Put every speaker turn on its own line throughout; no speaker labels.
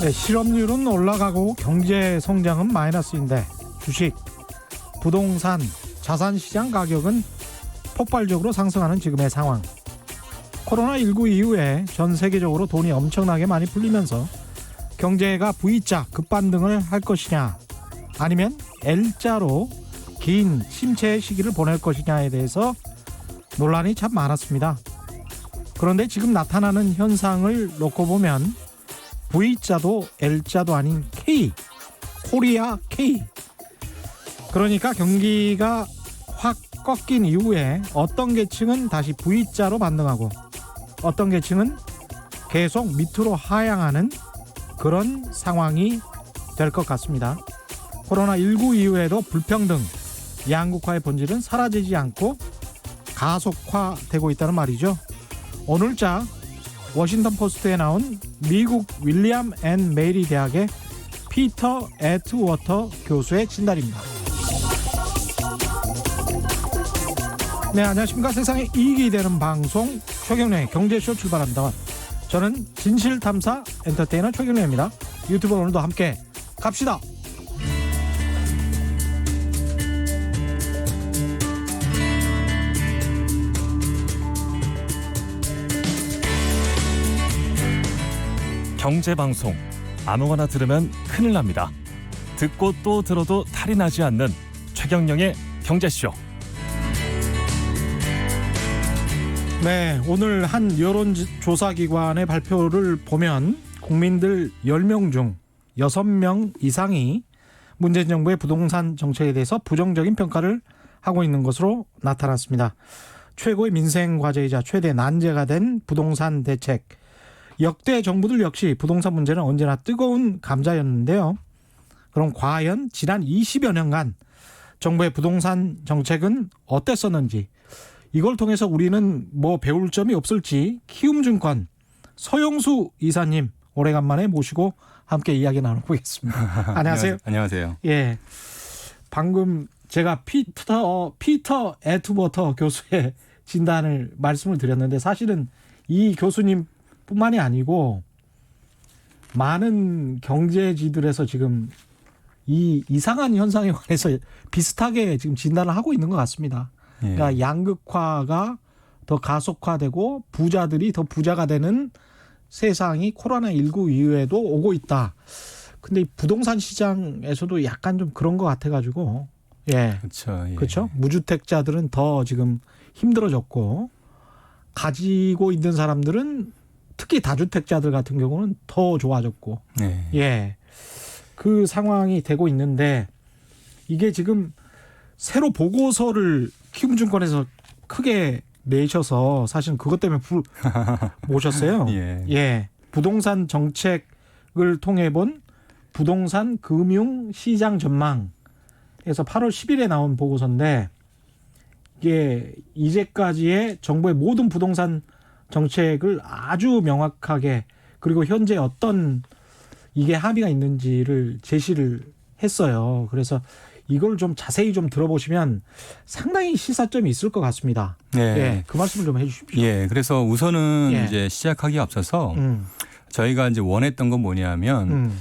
네, 실업률은 올라가고 경제 성장은 마이너스인데 주식, 부동산, 자산시장 가격은 폭발적으로 상승하는 지금의 상황. 코로나19 이후에 전 세계적으로 돈이 엄청나게 많이 풀리면서 경제가 V자 급반등을 할 것이냐 아니면 L자로 긴 침체의 시기를 보낼 것이냐에 대해서 논란이 참 많았습니다. 그런데 지금 나타나는 현상을 놓고 보면 V자도 L자도 아닌 K, 코리아 K. 그러니까 경기가 확 꺾인 이후에 어떤 계층은 다시 V자로 반등하고 어떤 계층은 계속 밑으로 하향하는 그런 상황이 될 것 같습니다. 코로나19 이후에도 불평등, 양극화의 본질은 사라지지 않고 가속화되고 있다는 말이죠. 오늘자 워싱턴 포스트에 나온 미국 윌리엄 앤 메리 대학의 피터 애트워터 교수의 진단입니다. 네, 안녕하십니까. 세상에 이익이 되는 방송 최경련의 경제쇼 출발합니다. 저는 진실탐사 엔터테이너 최경련입니다. 유튜브 오늘도 함께 갑시다.
경제방송 아무거나 들으면 큰일 납니다. 듣고 또 들어도 탈이 나지 않는 최경영의 경제쇼.
네, 오늘 한 여론조사기관의 발표를 보면 국민들 10명 중 6명 이상이 문재인 정부의 부동산 정책에 대해서 부정적인 평가를 하고 있는 것으로 나타났습니다. 최고의 민생 과제이자 최대 난제가 된 부동산 대책. 역대 정부들 역시 부동산 문제는 언제나 뜨거운 감자였는데요. 그럼 과연 지난 20여 년간 정부의 부동산 정책은 어땠었는지, 이걸 통해서 우리는 뭐 배울 점이 없을지 키움증권 서영수 이사님 오래간만에 모시고 함께 이야기 나눠보겠습니다. 안녕하세요.
안녕하세요.
예, 방금 제가 피터 애트워터 교수의 진단을 말씀을 드렸는데 사실은 이 교수님 뿐만이 아니고 많은 경제지들에서 지금 이 이상한 현상에 관해서 비슷하게 지금 진단을 하고 있는 것 같습니다. 그러니까 양극화가 더 가속화되고 부자들이 더 부자가 되는 세상이 코로나19 이후에도 오고 있다. 근데 이 부동산 시장에서도 약간 좀 그런 것 같아가지고, 예,
그렇죠. 예.
그렇죠. 무주택자들은 더 지금 힘들어졌고 가지고 있는 사람들은 특히 다주택자들 같은 경우는 더 좋아졌고,
네.
예, 그 상황이 되고 있는데 이게 지금 새로 보고서를 키움증권에서 크게 내셔서 사실은 그것 때문에 모셨어요.
예.
예, 부동산 정책을 통해 본 부동산 금융 시장 전망에서 8월 10일에 나온 보고서인데 이게 이제까지의 정부의 모든 부동산 정책을 아주 명확하게 그리고 현재 어떤 이게 합의가 있는지를 제시를 했어요. 그래서 이걸 좀 자세히 좀 들어보시면 상당히 시사점이 있을 것 같습니다.
네.
예, 그 말씀을 좀 해주십시오.
예. 그래서 우선은
예.
이제 시작하기 앞서서 저희가 이제 원했던 건 뭐냐면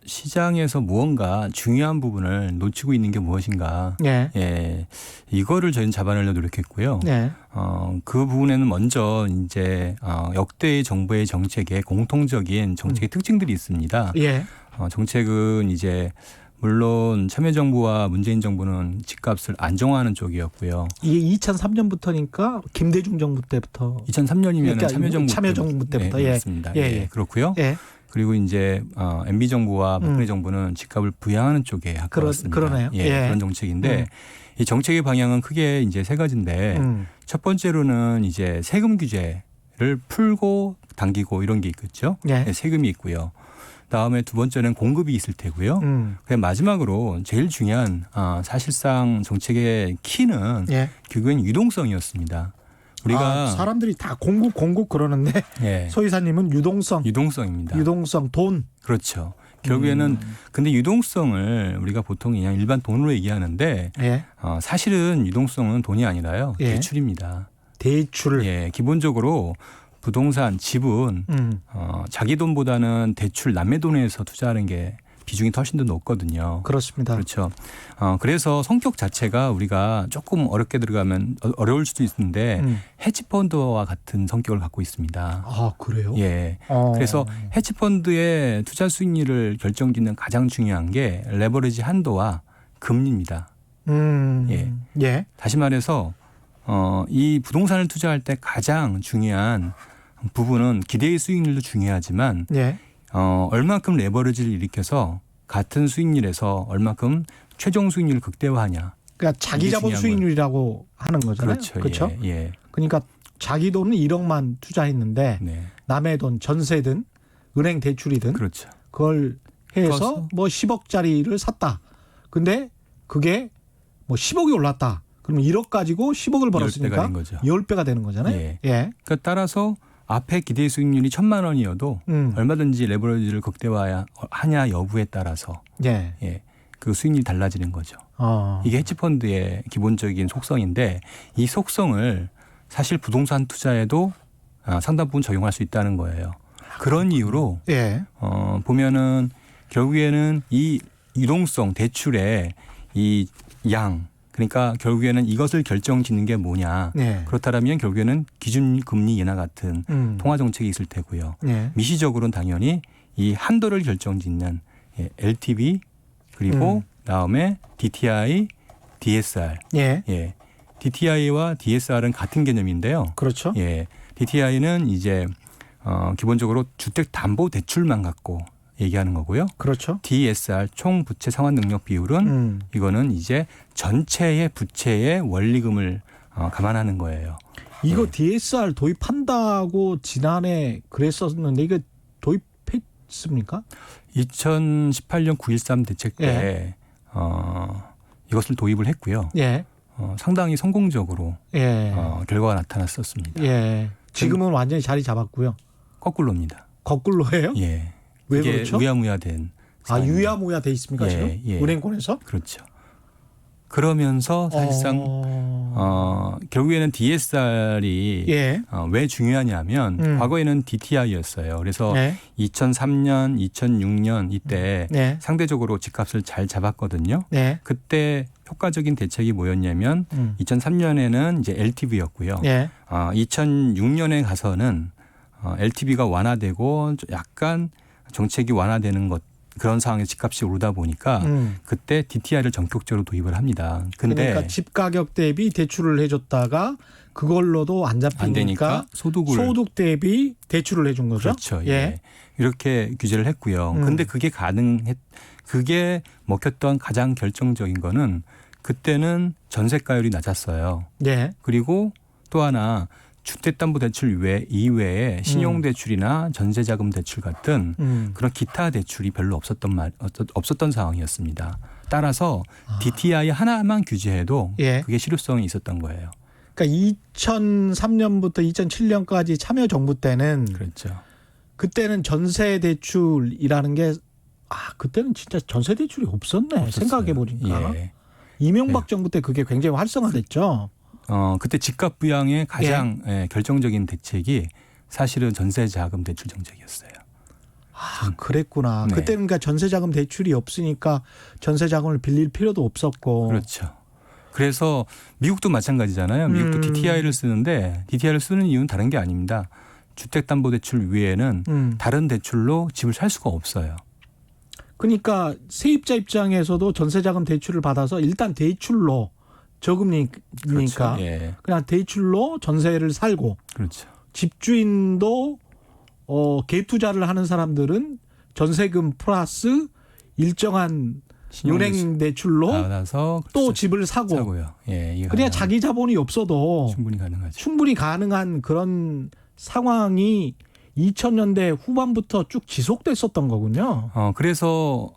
시장에서 무언가 중요한 부분을 놓치고 있는 게 무엇인가.
예.
예. 이거를 저희는 잡아내려 노력했고요.
예.
그 부분에는 먼저 이제 역대의 정부의 정책에 공통적인 정책의 특징들이 있습니다.
예.
정책은 이제 물론 참여정부와 문재인 정부는 집값을 안정화하는 쪽이었고요.
이게 2003년부터니까 김대중 정부 때부터
2003년이면
그러니까
참여정부
때부터
네,
예.
그렇습니다.
예.
예. 그렇고요.
예.
그리고 이제 MB 정부와 박근혜 정부는 집값을 부양하는 쪽에 가까웠습니다.
그러네요.
예,
예.
그런 정책인데 이 정책의 방향은 크게 이제 세 가지인데 첫 번째로는 이제 세금 규제를 풀고 당기고 이런 게 있겠죠.
예.
네, 세금이 있고요. 다음에 두 번째는 공급이 있을 테고요. 그다음 마지막으로 제일 중요한 사실상 정책의 키는
예.
결국엔 유동성이었습니다. 우리가
사람들이 다 공급 그러는데
예,
소 이사님은
유동성입니다.
유동성 돈.
그렇죠. 결국에는 근데 유동성을 우리가 보통 그냥 일반 돈으로 얘기하는데
예.
사실은 유동성은 돈이 아니라요.
예.
대출입니다.
대출.
예, 기본적으로 부동산, 집은 자기 돈보다는 대출 남의 돈에서 투자하는 게 비중이 훨씬 더 높거든요.
그렇습니다.
그렇죠. 그래서 성격 자체가 우리가 조금 어렵게 들어가면 어려울 수도 있는데 헤지펀드와 같은 성격을 갖고 있습니다.
아, 그래요?
예. 그래서 헤지펀드의 투자 수익률을 결정짓는 가장 중요한 게 레버리지 한도와 금리입니다. 예.
예.
다시 말해서 이 부동산을 투자할 때 가장 중요한 부분은 기대의 수익률도 중요하지만
예.
얼마큼 레버리지를 일으켜서 같은 수익률에서 얼마큼 최종 수익률을 극대화하냐.
그러니까 자기
이게
자본
중요한
수익률이라고 하는 거잖아요.
그렇죠.
그렇죠?
예, 예.
그러니까 자기 돈은 1억만 투자했는데
네.
남의 돈 전세든 은행 대출이든
그렇죠.
그걸 해서
그래서?
뭐 10억짜리를 샀다. 근데 그게 뭐 10억이 올랐다. 그러면 1억 가지고 10억을
10배가
벌었으니까
된 거죠.
10배가 되는 거잖아요.
예.
예.
그러니까 따라서 앞에 기대 수익률이 1,000만 원이어도 얼마든지 레버리지를 극대화하냐 여부에 따라서
예.
예, 그 수익률이 달라지는 거죠.
어.
이게 헤지펀드의 기본적인 속성인데 이 속성을 사실 부동산 투자에도 상당 부분 적용할 수 있다는 거예요. 그런 이유로
예.
보면은 결국에는 이 유동성 대출의 이 양 그러니까 결국에는 이것을 결정짓는 게 뭐냐.
예.
그렇다면 결국에는 기준금리 인하 같은 통화 정책이 있을 테고요.
예.
미시적으로는 당연히 이 한도를 결정짓는 LTV 그리고 다음에 DTI, DSR.
예.
예. DTI와 DSR은 같은 개념인데요.
그렇죠.
예. DTI는 이제 기본적으로 주택 담보 대출만 갖고 얘기하는 거고요.
그렇죠.
DSR 총 부채 상환 능력 비율은 이거는 이제 전체의 부채의 원리금을 감안하는 거예요.
이거
예.
DSR 도입한다고 지난해 그랬었는데 이거 도입했습니까?
2018년 9.13 대책 때
예.
이것을 도입을 했고요.
예.
상당히 성공적으로
예.
결과가 나타났었습니다.
예. 지금은 완전히 자리 잡았고요.
거꾸로입니다.
거꾸로예요?
예.
왜
이게
그렇죠?
우야무야된
아,
상황입니다.
유야무야 돼 있습니까,
예,
지금?
예.
은행권에서?
그렇죠. 그러면서 사실상 결국에는 DSR이
예.
왜 중요하냐면 과거에는 DTI였어요. 그래서
네.
2003년, 2006년 이때
네.
상대적으로 집값을 잘 잡았거든요.
네.
그때 효과적인 대책이 뭐였냐면 2003년에는 이제 LTV였고요.
네.
2006년에 가서는 LTV가 완화되고 약간 정책이 완화되는 그런 상황에 집값이 오르다 보니까 그때 DTI를 전격적으로 도입을 합니다. 근데
그러니까 집 가격 대비 대출을 해줬다가 그걸로도 안 잡히니까
안 되니까
소득 대비 대출을 해준 거죠.
그렇죠.
예.
예. 이렇게 규제를 했고요. 근데 그게 먹혔던 가장 결정적인 거는 그때는 전세가율이 낮았어요.
예.
그리고 또 하나 주택담보대출 이외에 신용대출이나 전세자금대출 같은 그런 기타 대출이 별로 없었던 상황이었습니다. 따라서 DTI 하나만 규제해도
예.
그게 실효성이 있었던 거예요.
그러니까 2003년부터 2007년까지 참여정부 때는
그렇죠.
그때는 전세 대출이라는 게 그때는 진짜 전세 대출이 없었네. 생각해 보니까.
예.
이명박 정부 때 그게 굉장히 활성화됐죠.
그때 집값 부양의 가장 결정적인 대책이 사실은 전세자금 대출 정책이었어요.
그랬구나.
네.
그때는 그러니까 전세자금 대출이 없으니까 전세자금을 빌릴 필요도 없었고.
그렇죠. 그래서 미국도 마찬가지잖아요. 미국도 DTI를 쓰는데 DTI를 쓰는 이유는 다른 게 아닙니다. 주택담보대출 외에는 다른 대출로 집을 살 수가 없어요.
그러니까 세입자 입장에서도 전세자금 대출을 받아서 일단 대출로 저금리니까
그렇죠. 예.
그냥 대출로 전세를 살고
그렇죠.
집주인도 갭 투자를 하는 사람들은 전세금 플러스 일정한 은행 대출로
받아서
또 집을 사고요.
예,
그냥 자기 자본이 없어도
충분히 가능하죠.
충분히 가능한 그런 상황이 2000년대 후반부터 쭉 지속됐었던 거군요.
그래서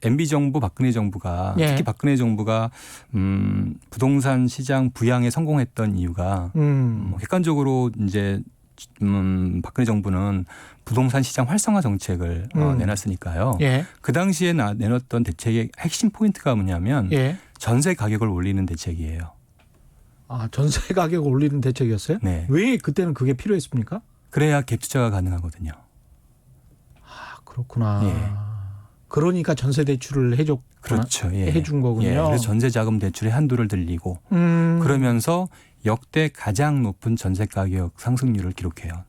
MB 정부, 박근혜 정부가
예.
특히 박근혜 정부가 부동산 시장 부양에 성공했던 이유가 객관적으로 이제 박근혜 정부는 부동산 시장 활성화 정책을 내놨으니까요.
예.
그 당시에 내놨던 대책의 핵심 포인트가 뭐냐면
예.
전세 가격을 올리는 대책이에요.
전세 가격을 올리는 대책이었어요?
네.
왜 그때는 그게 필요했습니까?
그래야 갭 투자가 가능하거든요.
아, 그렇구나.
예.
그러니까 전세 대출을
그렇죠. 예.
해준 거군요.
예. 그래서 전세 자금 대출의 한도를 늘리고 그러면서 역대 가장 높은 전세 가격 상승률을 기록해요.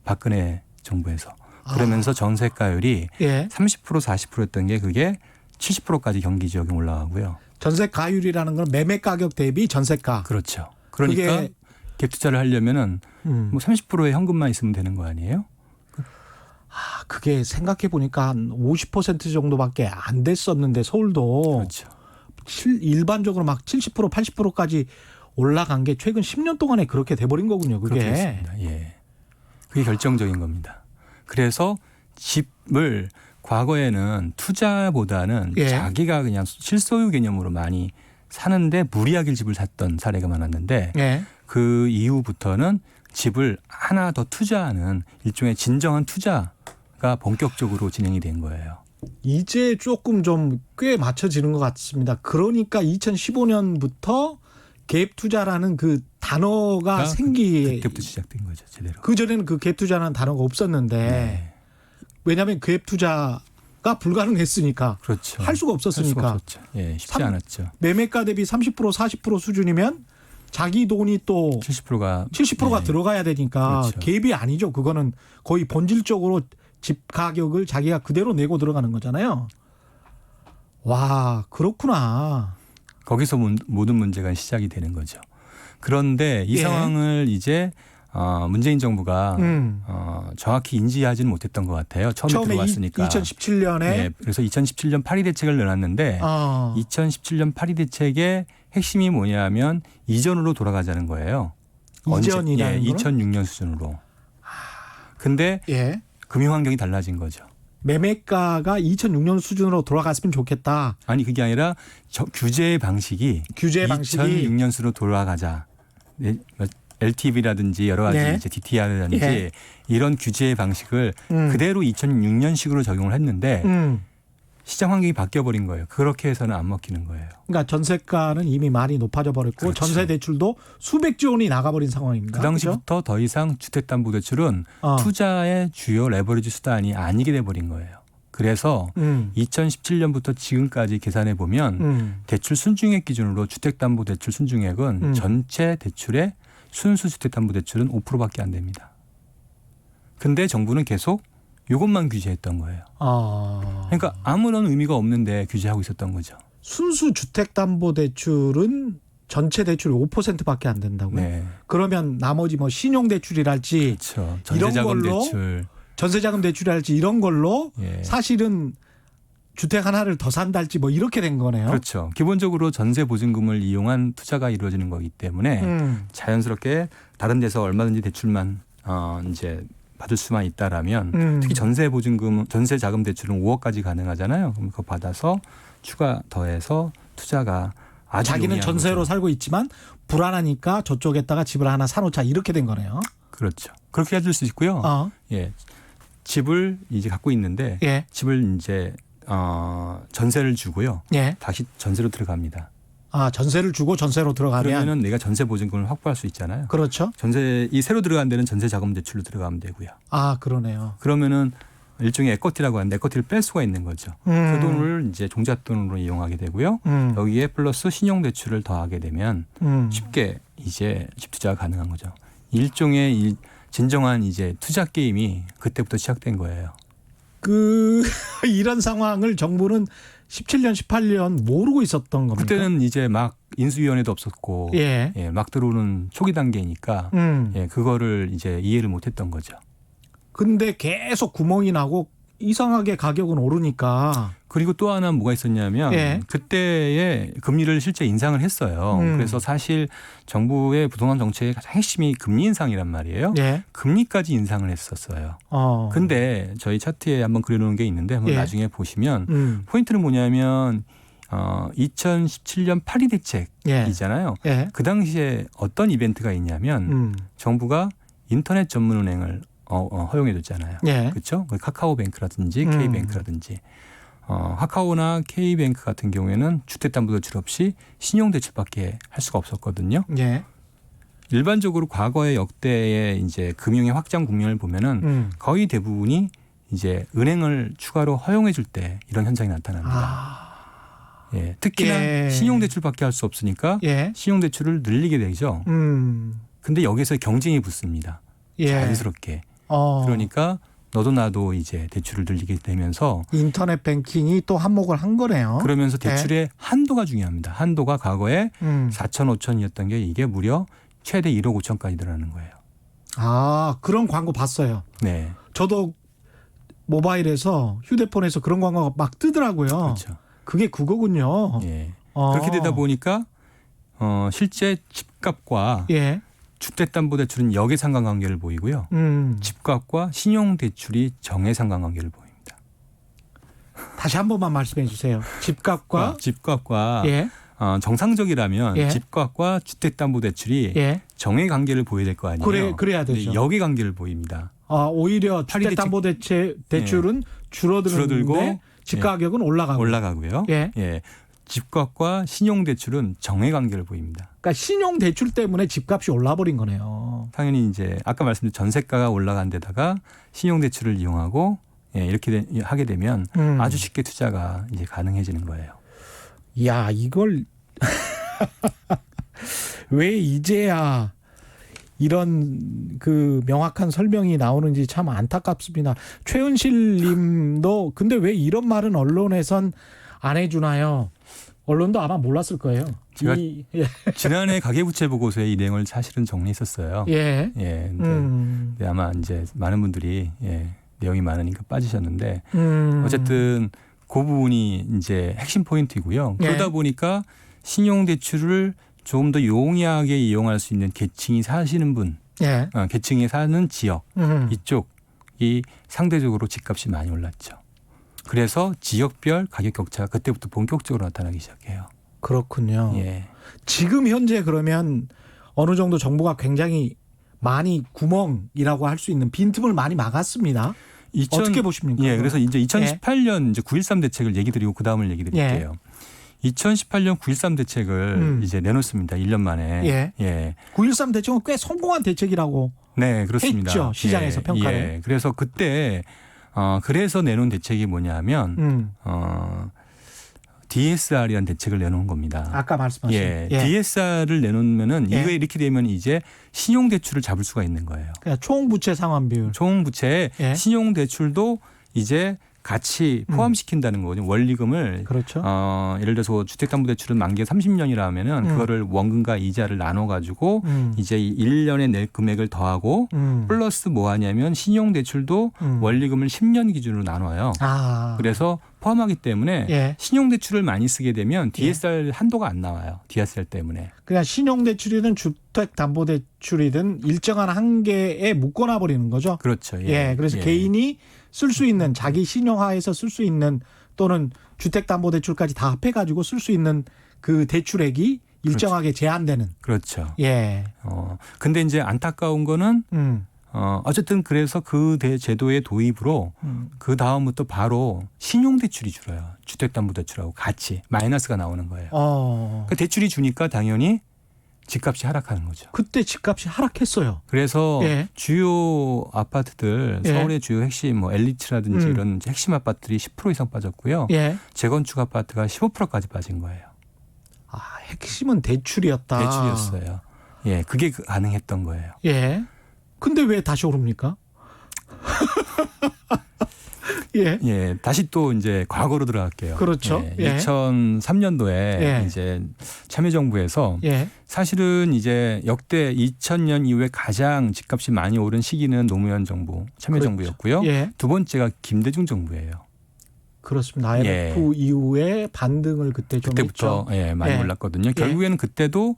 박근혜 정부에서. 그러면서 전세가율이
예.
30% 40%였던 게 그게 70%까지 경기 지역에 올라가고요.
전세 가율이라는 건 매매 가격 대비 전세가.
그렇죠. 그러니까
그게
갭 투자를 하려면은 뭐 30%의 현금만 있으면 되는 거 아니에요?
아, 그게 생각해 보니까 한 50% 정도밖에 안 됐었는데 서울도
그렇죠.
일반적으로 막 70% 80%까지 올라간 게 최근 10년 동안에 그렇게 돼버린 거군요. 그게.
그렇게 됐습니다. 예. 그게 결정적인 겁니다. 그래서 집을 과거에는 투자보다는
예.
자기가 그냥 실소유 개념으로 많이 사는데 무리하게 집을 샀던 사례가 많았는데
예.
그 이후부터는 집을 하나 더 투자하는 일종의 진정한 투자가 본격적으로 진행이 된 거예요.
이제 조금 좀 꽤 맞춰지는 것 같습니다. 그러니까 2015년부터 갭 투자라는 그 단어가
그때부터 시작된 거죠, 제대로.
그 전에는 그 갭 투자라는 단어가 없었는데
네.
왜냐하면 갭 투자가 불가능했으니까
그렇죠.
할 수가
할
없었으니까
수가 없었죠. 예, 쉽지 않았죠.
매매가 대비 30% 40% 수준이면 자기 돈이 또
70%가
들어가야 되니까
그렇죠.
갭이 아니죠. 그거는 거의 본질적으로 집 가격을 자기가 그대로 내고 들어가는 거잖아요. 와, 그렇구나.
거기서 모든 문제가 시작이 되는 거죠. 그런데 이
예.
상황을 이제 문재인 정부가 정확히 인지하지는 못했던 것 같아요. 처음에 들어왔으니까.
2017년에
네, 그래서 2017년 8.2 대책을 내놨는데 2017년 8.2 대책의 핵심이 뭐냐면 이전으로 돌아가자는 거예요.
이전이라는 거는?
2006년 수준으로. 근데
예.
금융 환경이 달라진 거죠.
매매가가 2006년 수준으로 돌아갔으면 좋겠다.
아니 그게 아니라 규제 방식이 2006년 수로 돌아가자. 네, LTV라든지 여러 가지
네.
이제 DTR라든지
예.
이런 규제 방식을 그대로 2006년식으로 적용을 했는데 시장 환경이 바뀌어 버린 거예요. 그렇게 해서는 안 먹히는 거예요.
그러니까 전세가는 이미 많이 높아져 버렸고
그렇죠.
전세 대출도 수백조 원이 나가버린 상황입니다.
그 당시부터 더 이상 주택담보대출은
그렇죠?
투자의 주요 레버리지 수단이 아니게 돼 버린 거예요. 그래서 2017년부터 지금까지 계산해 보면 대출 순증액 기준으로 주택담보대출 순증액은 전체 대출의 순수 주택담보대출은 5%밖에 안 됩니다. 근데 정부는 계속 이것만 규제했던 거예요. 그러니까 아무런 의미가 없는데 규제하고 있었던 거죠.
순수 주택담보대출은 전체 대출이 5%밖에 안 된다고요?
네.
그러면 나머지 뭐 신용대출이랄지
그렇죠.
이런
전세자금
걸로
대출.
전세자금 대출이랄지 이런 걸로
예.
사실은 주택 하나를 더 산달지 뭐 이렇게 된 거네요.
그렇죠. 기본적으로 전세 보증금을 이용한 투자가 이루어지는 거기 때문에 자연스럽게 다른 데서 얼마든지 대출만 이제 받을 수만 있다라면 특히 전세 보증금, 전세 자금 대출은 5억까지 가능하잖아요. 그럼 그거 받아서 추가 더해서 투자가 아주
자기는
용이한
전세로
거죠.
살고 있지만 불안하니까 저쪽에다가 집을 하나 사놓자 이렇게 된 거네요.
그렇죠. 그렇게 해줄 수 있고요. 예, 집을 이제 갖고 있는데
예.
집을 이제 전세를 주고요.
예.
다시 전세로 들어갑니다.
전세를 주고 전세로 들어가면
그러면은 내가 전세 보증금을 확보할 수 있잖아요.
그렇죠.
이 새로 들어간 데는 전세 자금 대출로 들어가면 되고요.
그러네요.
그러면은 일종의 에쿼티라고 하는데 에쿼티를 뺄 수가 있는 거죠. 그 돈을 이제 종잣돈으로 이용하게 되고요. 여기에 플러스 신용 대출을 더하게 되면 쉽게 이제 집 투자가 가능한 거죠. 일종의 진정한 이제 투자 게임이 그때부터 시작된 거예요.
이런 상황을 정부는 17년, 18년 모르고 있었던 겁니까?
그때는 이제 막 인수위원회도 없었고,
예.
막 들어오는 초기 단계니까, 그거를 이제 이해를 못했던 거죠.
근데 계속 구멍이 나고 이상하게 가격은 오르니까.
그리고 또 하나 뭐가 있었냐면
예.
그때의 금리를 실제 인상을 했어요. 그래서 사실 정부의 부동산 정책의 가장 핵심이 금리 인상이란 말이에요.
예.
금리까지 인상을 했었어요. 근데 저희 차트에 한번 그려놓은 게 있는데 한번
예.
나중에 보시면 포인트는 뭐냐면 2017년 8.2 대책이잖아요.
예.
그 당시에 어떤 이벤트가 있냐면 정부가 인터넷 전문은행을 허용해줬잖아요.
예.
그렇죠? 카카오뱅크라든지 K뱅크라든지 카카오나 K뱅크 같은 경우에는 주택담보대출 없이 신용대출밖에 할 수가 없었거든요.
예.
일반적으로 과거의 역대의 이제 금융의 확장 국면을 보면은 거의 대부분이 이제 은행을 추가로 허용해 줄 때 이런 현상이 나타납니다. 예, 특히나
예.
신용대출밖에 할 수 없으니까
예.
신용대출을 늘리게 되죠. 근데 여기서 경쟁이 붙습니다.
예.
자연스럽게. 그러니까 너도 나도 이제 대출을 늘리게 되면서
인터넷 뱅킹이 또 한몫을 한 거네요.
그러면서 대출의 한도가 중요합니다. 한도가 과거에 4천, 5천이었던 게 이게 무려 최대 1억 5천까지 늘어나는 거예요.
아, 그런 광고 봤어요.
네.
저도 모바일에서 휴대폰에서 그런 광고가 막 뜨더라고요.
그렇죠.
그게 그거군요.
예. 그렇게 되다 보니까 실제 집값과
예.
주택담보대출은 역외상관관계를 보이고요. 집값과 신용대출이 정외상관관계를 보입니다.
다시 한 번만 말씀해 주세요. 집값과
집값과
예.
정상적이라면
예.
집값과 주택담보대출이
예.
정외관계를 보여야 될 거 아니에요.
그래야 되죠.
역외관계를 보입니다.
오히려 주택담보대출은 줄어들고 집 가격은
올라가고요.
예.
예. 집값과 신용대출은 정외관계를 보입니다.
그러니까 신용대출 때문에 집값이 올라버린 거네요.
당연히 이제 아까 말씀드린 전세가가 올라간 데다가 신용대출을 이용하고 예, 이렇게 하게 되면 아주 쉽게 투자가 이제 가능해지는 거예요.
야, 이걸 왜 이제야 이런 그 명확한 설명이 나오는지 참 안타깝습니다. 최은실 님도 근데 왜 이런 말은 언론에선 안 해주나요? 언론도 아마 몰랐을 거예요.
제가 지난해 가계부채 보고서에 이 내용을 사실은 정리했었어요.
예.
예. 근데 아마 이제 많은 분들이 예, 내용이 많으니까 빠지셨는데 어쨌든 그 부분이 이제 핵심 포인트이고요. 그러다 보니까 신용대출을 조금 더 용이하게 이용할 수 있는 계층이 사시는 분,
예.
계층이 사는 지역 이쪽이 상대적으로 집값이 많이 올랐죠. 그래서 지역별 가격 격차가 그때부터 본격적으로 나타나기 시작해요.
그렇군요.
예.
지금 현재 그러면 어느 정도 정부가 굉장히 많이 구멍이라고 할 수 있는 빈틈을 많이 막았습니다. 어떻게 보십니까?
예, 그래서 이제 2018년 이제 9.13 대책을 얘기 드리고 그 다음을 얘기 드릴게요. 2018년 9.13 대책을 이제 내놓습니다. 1년 만에.
예. 9.13 대책은 꽤 성공한 대책이라고
네, 그렇습니다.
했죠. 시장에서 평가를.
예. 그래서 그때 그래서 내놓은 대책이 뭐냐면 DSR이라는 대책을 내놓은 겁니다.
아까 말씀하신.
예. DSR을 내놓으면은
예.
이거 이렇게 되면 이제 신용대출을 잡을 수가 있는 거예요.
그러니까 총부채 상환 비율.
총부채에
예.
신용대출도 이제 같이 포함시킨다는 거거든요. 원리금을.
그렇죠.
예를 들어서 주택담보대출은 만기 30년이라 하면은 그거를 원금과 이자를 나눠가지고 이제 1년에 낼 금액을 더하고 플러스 뭐 하냐면 신용대출도 원리금을 10년 기준으로 나눠요. 그래서 포함하기 때문에
예.
신용대출을 많이 쓰게 되면 DSR 한도가 안 나와요. DSR 때문에.
그냥 신용대출이든 주택담보대출이든 일정한 한계에 묶어놔 버리는 거죠.
그렇죠.
예. 그래서 개인이 쓸 수 있는 자기 신용하에서 쓸 수 있는 또는 주택담보대출까지 다 합해가지고 쓸 수 있는 그 대출액이 일정하게 제한되는.
그렇죠.
예.
근데 이제 안타까운 거는 어쨌든 그래서 그 제도의 도입으로 그 다음부터 바로 신용대출이 줄어요. 주택담보대출하고 같이 마이너스가 나오는 거예요. 그러니까 대출이 주니까 당연히 집값이 하락하는 거죠.
그때 집값이 하락했어요.
그래서
예.
주요 아파트들
예.
서울의 주요 핵심 뭐 엘리츠라든지 이런 핵심 아파트들이 10% 이상 빠졌고요.
예.
재건축 아파트가 15%까지 빠진 거예요.
핵심은 대출이었다.
대출이었어요. 예, 그게 가능했던 거예요.
예. 근데 왜 다시 오릅니까? 예.
예, 다시 또 이제 과거로 들어갈게요.
그렇죠. 예.
2003년도에
예.
이제 참여정부에서
예.
사실은 이제 역대 2000년 이후에 가장 집값이 많이 오른 시기는 노무현 정부 참여정부였고요.
그렇죠. 예.
두 번째가 김대중 정부예요.
그렇습니다. IMF 이후에 반등을 그때 좀
그때부터
했죠.
예, 많이
예.
올랐거든요. 결국에는 그때도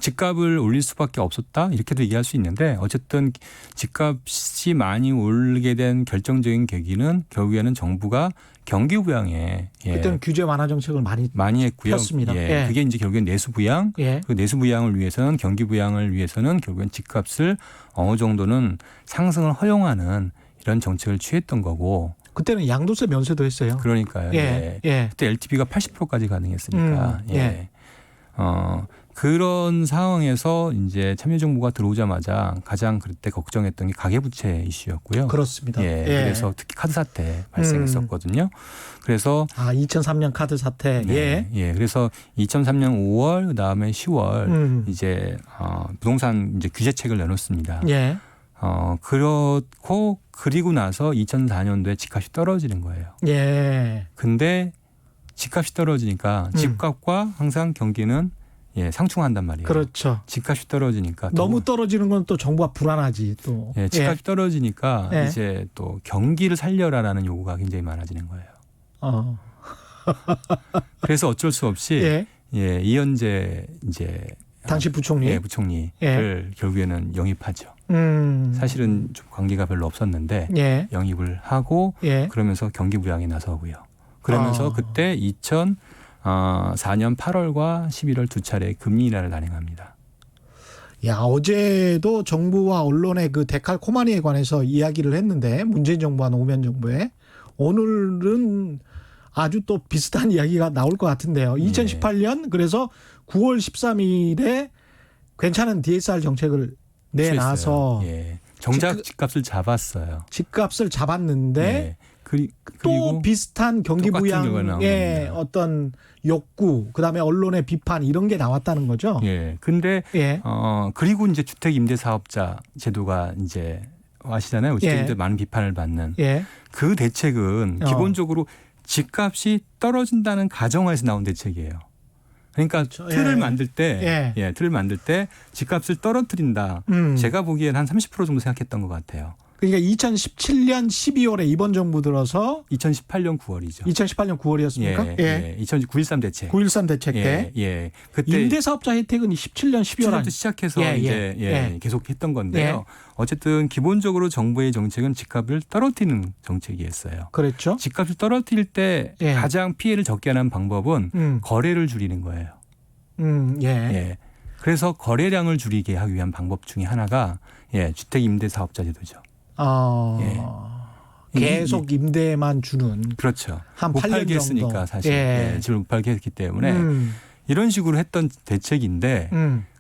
집값을 올릴 수밖에 없었다 이렇게도 얘기할 수 있는데 어쨌든 집값이 많이 오르게 된 결정적인 계기는 결국에는 정부가 경기 부양에
그때는 규제 완화 정책을
많이 했고요.
폈습니다.
예. 그게 이제 결국엔 내수 부양,
예.
그 내수 부양을 위해서는 경기 부양을 위해서는 결국엔 집값을 어느 정도는 상승을 허용하는 이런 정책을 취했던 거고.
그때는 양도세 면세도 했어요.
그러니까요.
예. 예.
그때 LTV가 80%까지 가능했으니까.
예.
그런 상황에서 이제 참여정부가 들어오자마자 가장 그때 걱정했던 게 가계부채 이슈였고요.
그렇습니다.
예,
예.
그래서 특히 카드 사태 발생했었거든요. 그래서
2003년 카드 사태.
네, 예, 그래서 2003년 5월 그다음에 10월 이제 부동산 이제 규제책을 내놓습니다.
예.
그리고 나서 2004년도에 집값이 떨어지는 거예요.
예.
근데 집값이 떨어지니까 집값과 항상 경기는 상충한단 말이에요.
그렇죠.
집값이 떨어지니까
너무 떨어지는 건 또 정부가 불안하지 또.
예, 집값이 떨어지니까
예.
이제 또 경기를 살려라라는 요구가 굉장히 많아지는 거예요. 그래서 어쩔 수 없이
예.
이현재 이제
당시 부총리.
부총리를 결국에는 영입하죠. 사실은 좀 관계가 별로 없었는데
예.
영입을 하고
예.
그러면서 경기 부양에 나서고요. 그러면서 그때 2004년 8월과 11월 두 차례 금리 인하를 단행합니다.
야, 어제도 정부와 언론의 그 데칼코마니에 관해서 이야기를 했는데 문재인 정부와 노무현 정부에 오늘은 아주 또 비슷한 이야기가 나올 것 같은데요. 2018년 그래서 9월 13일에 괜찮은 DSR 정책을 내놔서
예. 정작 집값을 잡았어요.
집값을 잡았는데
예.
또
그리고
비슷한 경기
똑같은 결과가 나온
부양의
겁니다.
어떤 욕구, 그다음에 언론의 비판 이런 게 나왔다는 거죠.
예. 근데
예.
그리고 이제 주택 임대 사업자 제도가 이제 아시잖아요. 주택 임대 많은 비판을 받는
예.
그 대책은 기본적으로 집값이 떨어진다는 가정하에서 나온 대책이에요. 그러니까 틀을 만들 때, 틀을 만들 때 집값을 떨어뜨린다. 제가 보기엔 한 30% 정도 생각했던 것 같아요.
그러니까 2017년 12월에 이번 정부 들어서
2018년 9월이죠.
2018년 9월이었습니까?
예. 9.13 대책.
9.13 대책 때.
예. 그때
임대사업자 혜택은 17년 12월
17년부터 시작해서 이제 계속 했던 건데요. 어쨌든 기본적으로 정부의 정책은 집값을 떨어뜨리는 정책이었어요.
그렇죠.
집값을 떨어뜨릴 때 가장 피해를 적게 하는 방법은 거래를 줄이는 거예요. 예. 그래서 거래량을 줄이게 하기 위한 방법 중에 하나가 주택 임대 사업자 제도죠.
계속 임대만 주는.
그렇죠.
한
못
8년
팔게
정도.
했으니까 사실 집을 못 팔게 했기 때문에 이런 식으로 했던 대책인데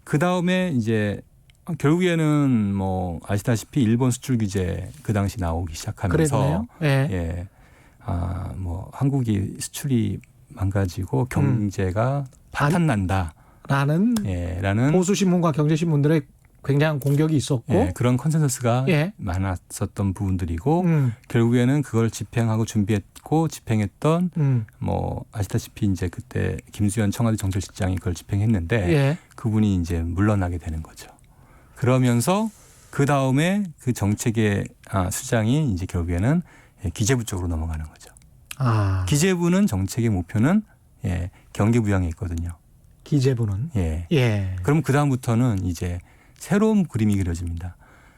그 다음에 이제 결국에는 뭐 아시다시피 일본 수출 규제 그 당시 나오기 시작하면서 뭐 한국이 수출이 망가지고 경제가 파탄 난다. 라는
보수 신문과 경제 신문들의 굉장한 공격이 있었고
그런 컨센서스가 많았었던 부분들이고 결국에는 그걸 집행하고 준비했고 집행했던 뭐 아시다시피 이제 그때 김수현 청와대 정책실장이 그걸 집행했는데 그분이 이제 물러나게 되는 거죠. 그러면서 그 다음에 그 정책의 수장이 이제 결국에는 기재부 쪽으로 넘어가는 거죠. 기재부는 정책의 목표는 경기 부양에 있거든요.
기재부는.
그럼 그 다음부터는 이제 새로운 그림이 그려집니다.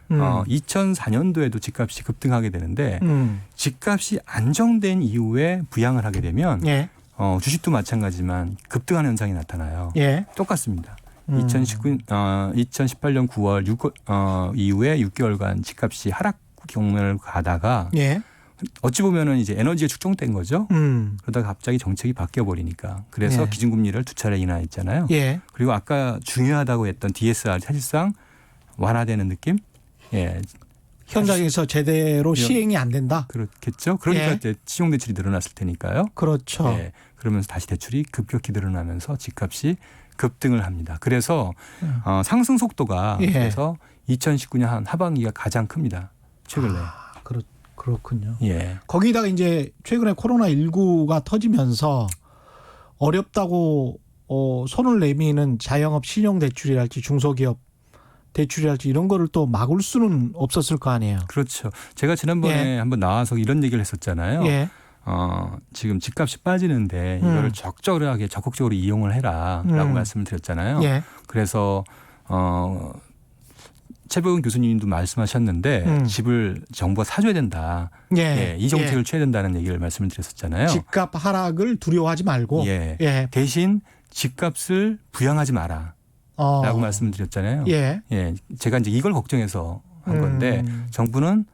2004년도에도 집값이 급등하게 되는데 집값이 안정된 이후에 부양을 하게 되면 주식도 마찬가지지만 급등하는 현상이 나타나요. 똑같습니다. 2018년 9월 이후에 6개월간 집값이 하락 경로를 가다가 어찌 보면은 이제 에너지가 축적된 거죠. 그러다가 갑자기 정책이 바뀌어 버리니까. 그래서 기준금리를 두 차례 인하했잖아요. 그리고 아까 중요하다고 했던 DSR 사실상 완화되는 느낌?
현장에서 제대로 시행이 안 된다.
그렇겠죠. 그러니까 이제 시중 대출이 늘어났을 테니까요.
그렇죠.
그러면서 다시 대출이 급격히 늘어나면서 집값이 급등을 합니다. 그래서 상승 속도가 그래서 2019년 한 하반기가 가장 큽니다. 최근에.
그렇군요. 거기다가 이제 최근에 코로나19가 터지면서 어렵다고 손을 내미는 자영업 신용대출이랄지 중소기업 대출이랄지 이런 거를 또 막을 수는 없었을 거 아니에요.
그렇죠. 제가 지난번에 한번 나와서 이런 얘기를 했었잖아요. 지금 집값이 빠지는데 이거를 적극적으로 이용을 해라라고 말씀을 드렸잖아요. 그래서 최백운 교수님도 말씀하셨는데 집을 정부가 사줘야 된다. 이 정책을 취해야 된다는 얘기를 말씀을 드렸었잖아요.
집값 하락을 두려워하지 말고
대신 집값을 부양하지 마라. 라고 말씀을 드렸잖아요. 제가 이제 이걸 걱정해서 한 건데 정부는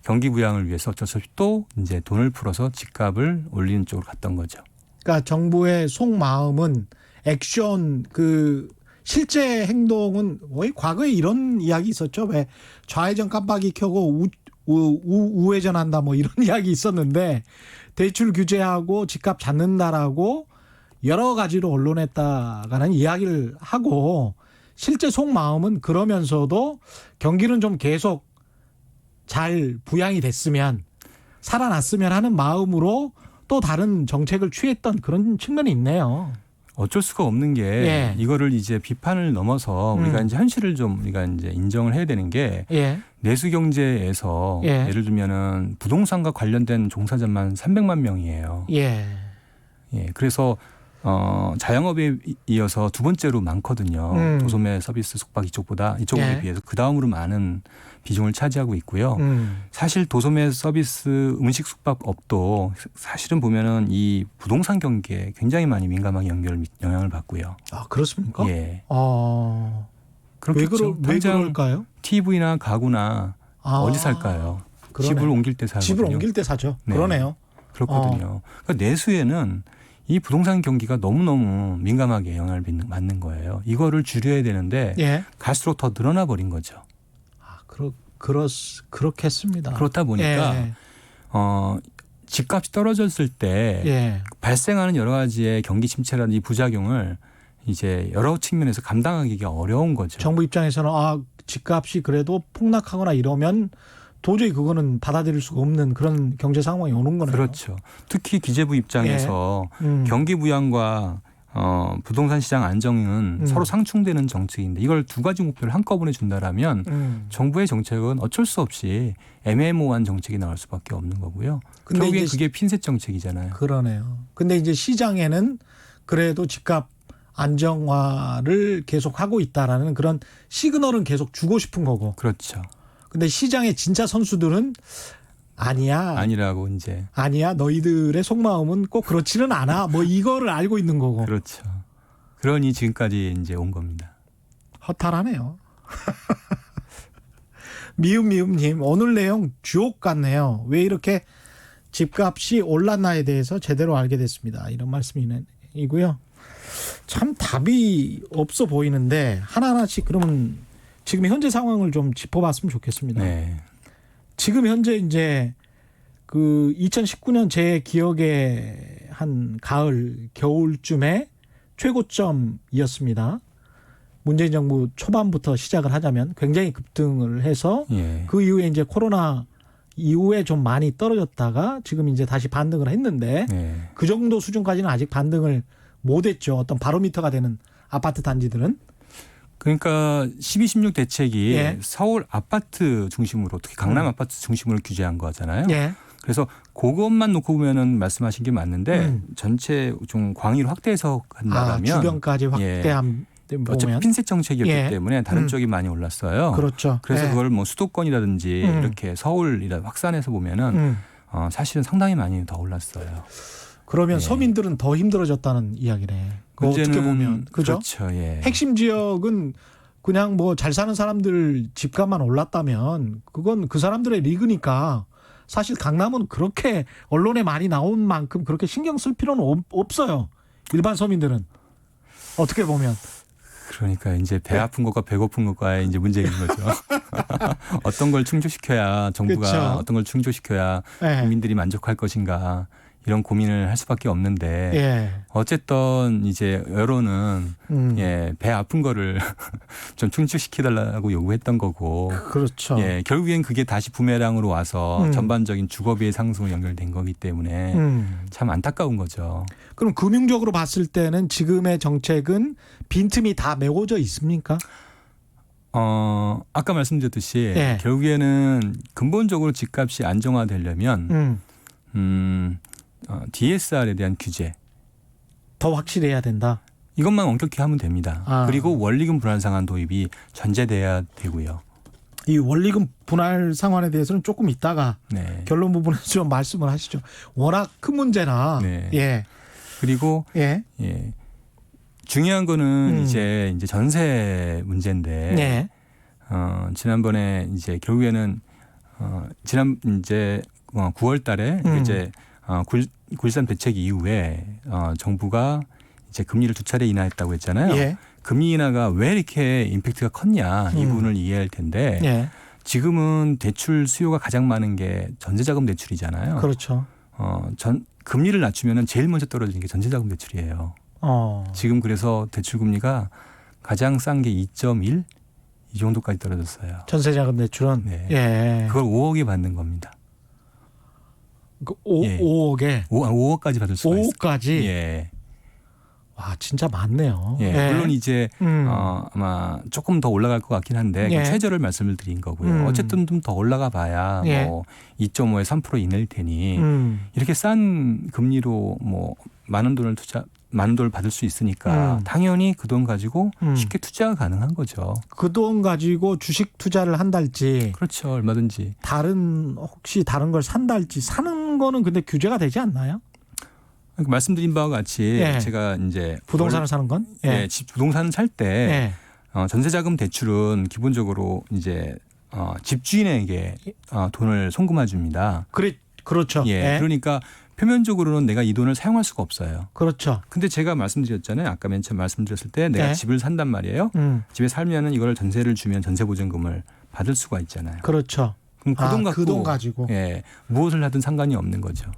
경기 부양을 위해서 어쩔 수 없이 또 이제 돈을 풀어서 집값을 올리는 쪽으로 갔던 거죠.
그러니까 정부의 속마음은 액션 그 실제 행동은 왜 과거에 이런 이야기 있었죠. 왜 좌회전 깜빡이 켜고 우회전한다 뭐 이런 이야기 있었는데 대출 규제하고 집값 잡는다라고 여러 가지로 언론에다가는 이야기를 하고 실제 속마음은 그러면서도 경기는 좀 계속 잘 부양이 됐으면 살아났으면 하는 마음으로 또 다른 정책을 취했던 그런 측면이 있네요.
어쩔 수가 없는 게
예.
이거를 이제 비판을 넘어서 우리가 이제 현실을 좀 우리가 이제 인정을 해야 되는 게
예.
내수 경제에서
예.
예를 들면은 부동산과 관련된 종사자만 300만 명이에요.
예.
예. 그래서 자영업에 이어서 두 번째로 많거든요. 도소매 서비스 숙박 이쪽에
예.
비해서 그 다음으로 많은 비중을 차지하고 있고요. 사실 도소매 서비스 음식 숙박업도 사실은 보면은 이 부동산 경기에 굉장히 많이 민감하게 영향을 받고요.
아, 그렇습니까?
예.
왜 그럴까요?
TV나 가구나 어디 살까요?
그러네.
집을 옮길 때 사거든요.
집을 옮길 때 사죠.
네.
그러네요.
그렇거든요. 그러니까 내수에는 이 부동산 경기가 너무너무 민감하게 영향을 받는 거예요. 이거를 줄여야 되는데
예.
갈수록 더 늘어나 버린 거죠.
아, 그렇겠습니다.
그렇다 보니까
예.
집값이 떨어졌을 때
예.
발생하는 여러 가지의 경기 침체라든지 부작용을 이제 여러 측면에서 감당하기가 어려운 거죠.
정부 입장에서는 집값이 그래도 폭락하거나 이러면 도저히 그거는 받아들일 수가 없는 그런 경제 상황이 오는 거네요.
그렇죠. 특히 기재부 입장에서 경기 부양과 부동산 시장 안정은 서로 상충되는 정책인데 이걸 두 가지 목표를 한꺼번에 준다라면 정부의 정책은 어쩔 수 없이 애매모호한 정책이 나올 수밖에 없는 거고요.
근데
결국엔
이제
그게 핀셋 정책이잖아요.
그러네요. 근데 이제 시장에는 그래도 집값 안정화를 계속 하고 있다라는 그런 시그널은 계속 주고 싶은 거고.
그렇죠.
근데 시장의 진짜 선수들은
아니라고 이제.
아니야. 너희들의 속마음은 꼭 그렇지는 않아. 뭐 이거를 알고 있는 거고.
그렇죠. 그러니 지금까지 이제 온 겁니다.
허탈하네요. 미음님 오늘 내용 주옥 같네요. 왜 이렇게 집값이 올랐나에 대해서 제대로 알게 됐습니다. 이런 말씀이고요. 참 답이 없어 보이는데 하나하나씩 그러면 지금 현재 상황을 좀 짚어봤으면 좋겠습니다.
네.
지금 현재 이제 그 2019년 제 기억에 한 가을 겨울쯤에 최고점이었습니다. 문재인 정부 초반부터 시작을 하자면 굉장히 급등을 해서
예.
그 이후에 이제 코로나 이후에 좀 많이 떨어졌다가 지금 이제 다시 반등을 했는데
네.
그 정도 수준까지는 아직 반등을 못했죠. 어떤 바로미터가 되는 아파트 단지들은.
그러니까 12.16 대책이
예.
서울 아파트 중심으로 특히 강남 아파트 중심으로 규제한 거잖아요.
예.
그래서 그것만 놓고 보면은 말씀하신 게 맞는데 전체 좀 광의를 확대해서 한다면
주변까지 확대한
어차피
보면
핀셋 정책이었기
예.
때문에 다른 쪽이 많이 올랐어요.
그렇죠.
그래서
예.
그걸 뭐 수도권이라든지 이렇게 서울이라 확산해서 보면은 사실은 상당히 많이 더 올랐어요.
그러면
예.
서민들은 더 힘들어졌다는 이야기네.
문제는
어떻게 보면 그죠?
그렇죠. 예.
핵심 지역은 그냥 뭐 잘 사는 사람들 집값만 올랐다면 그건 그 사람들의 리그니까 사실 강남은 그렇게 언론에 많이 나온 만큼 그렇게 신경 쓸 필요는 없어요. 일반 서민들은 어떻게 보면.
그러니까 이제 배 아픈 것과 배고픈 것과의 이제 문제인 거죠. 어떤 걸 충족시켜야 정부가
그렇죠.
어떤 걸 충족시켜야
예.
국민들이 만족할 것인가 이런 고민을 할 수밖에 없는데
예.
어쨌든 이제 여론은 예, 배 아픈 거를 좀 충족시켜달라고 요구했던 거고
그렇죠.
예, 결국엔 그게 다시 부메랑으로 와서 전반적인 주거비의 상승으로 연결된 거기 때문에 참 안타까운 거죠.
그럼 금융적으로 봤을 때는 지금의 정책은 빈틈이 다 메워져 있습니까?
아까 말씀드렸듯이
예.
결국에는 근본적으로 집값이 안정화되려면 DSR에 대한 규제
더 확실해야 된다.
이것만 엄격히 하면 됩니다. 그리고 원리금 분할 상환 도입이 전제돼야 되고요.
이 원리금 분할 상환에 대해서는 조금 이따가
네.
결론 부분에서 좀 말씀을 하시죠. 워낙 큰 문제라.
네.
예.
그리고
예.
예. 중요한 거는 이제 전세 문제인데
네.
지난번에 이제 결국에는 지난 이제 9월달에 이제 9.13 대책 이후에 정부가 이제 금리를 2차례 인하했다고 했잖아요.
예.
금리 인하가 왜 이렇게 임팩트가 컸냐 이 부분을 이해할 텐데
예.
지금은 대출 수요가 가장 많은 게 전세자금 대출이잖아요.
그렇죠.
금리를 낮추면 제일 먼저 떨어지는 게 전세자금 대출이에요. 지금 그래서 대출 금리가 가장 싼 게 2.1 이 정도까지 떨어졌어요.
전세자금 대출은
네.
예.
그걸 5억에 받는 겁니다.
그
예.
5억에
5억까지 받을 수가 있어요.
5억까지.
예.
와 진짜 많네요.
예. 물론 이제 아마 조금 더 올라갈 것 같긴 한데
예.
그 최저를 말씀을 드린 거고요. 어쨌든 좀 더 올라가 봐야
예.
뭐 2.5에 3% 이내일 테니 이렇게 싼 금리로 뭐 많은 돈을 받을 수 있으니까 당연히 그 돈 가지고 쉽게 투자가 가능한 거죠.
그 돈 가지고 주식 투자를 한달지
그렇죠. 얼마든지.
혹시 다른 걸 산달지 사는 거는 근데 규제가 되지 않나요?
그러니까 말씀드린 바와 같이
예.
제가 이제
부동산을 사는 건?
예, 부동산을 살 때
예.
전세자금 대출은 기본적으로 이제 집주인에게 돈을 송금해 줍니다.
그렇죠.
예.
예.
그러니까 표면적으로는 내가 이 돈을 사용할 수가 없어요.
그렇죠.
근데 제가 말씀드렸잖아요. 아까 맨 처음 말씀드렸을 때 내가
예.
집을 산단 말이에요. 집에 살면은 이걸 전세를 주면 전세보증금을 받을 수가 있잖아요.
그렇죠.
그럼 그 돈
가지고
예, 무엇을 하든 상관이 없는 거죠.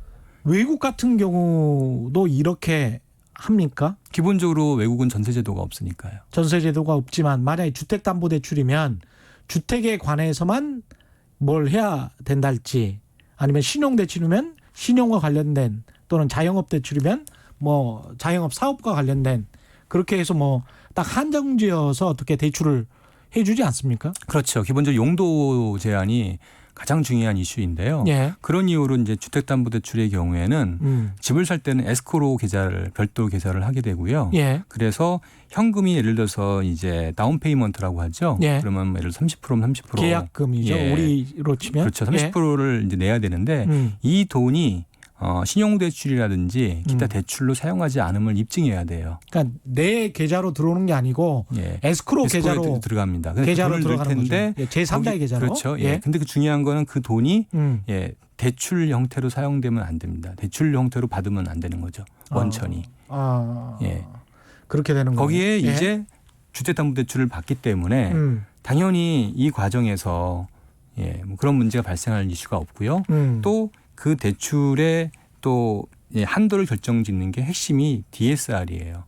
외국 같은 경우도 이렇게 합니까?
기본적으로 외국은 전세제도가 없으니까요.
전세제도가 없지만 만약에 주택담보대출이면 주택에 관해서만 뭘 해야 된달지 아니면 신용대출이면 신용과 관련된 또는 자영업대출이면 뭐 자영업 사업과 관련된 그렇게 해서 뭐 딱 한정지어서 어떻게 대출을 해주지 않습니까?
그렇죠. 기본적으로 용도 제한이 가장 중요한 이슈인데요.
예.
그런 이유로 이제 주택담보대출의 경우에는 집을 살 때는 에스코로 별도 계좌를 하게 되고요.
예.
그래서 현금이 예를 들어서 이제 다운페이먼트라고 하죠.
예.
그러면 예를 들어 30%면 30%
계약금이죠.
예.
우리로 치면
그렇죠. 30%를 이제 내야 되는데 이 돈이 신용대출이라든지 기타 대출로 사용하지 않음을 입증해야 돼요.
그러니까 내 계좌로 들어오는 게 아니고
예.
에스크로 계좌로
들어갑니다.
계좌로
돈을 넣을
들어가는
텐데
거죠. 제3자의 계좌로.
그렇죠. 예. 근데 그 중요한 거는 그 돈이
예.
대출 형태로 사용되면 안 됩니다. 대출 형태로 받으면 안 되는 거죠. 원천이. 예.
그렇게 되는 거예요.
거기에
예.
이제 주택담보대출을 받기 때문에 당연히 이 과정에서 뭐 그런 문제가 발생할 이슈가 없고요. 또 그 대출의 또 한도를 결정짓는 게 핵심이 DSR이에요.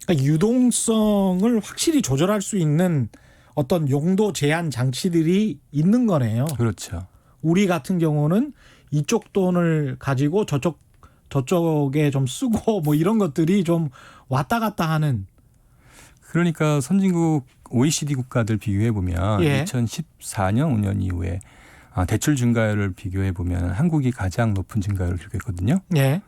그러니까 유동성을 확실히 조절할 수 있는 어떤 용도 제한 장치들이 있는 거네요.
그렇죠.
우리 같은 경우는 이쪽 돈을 가지고 저쪽에 좀 쓰고 뭐 이런 것들이 좀 왔다 갔다 하는.
그러니까 선진국 OECD 국가들 비교해 보면
예.
2014년 5년 이후에 대출 증가율을 비교해 보면 한국이 가장 높은 증가율을 기록했거든요.
예.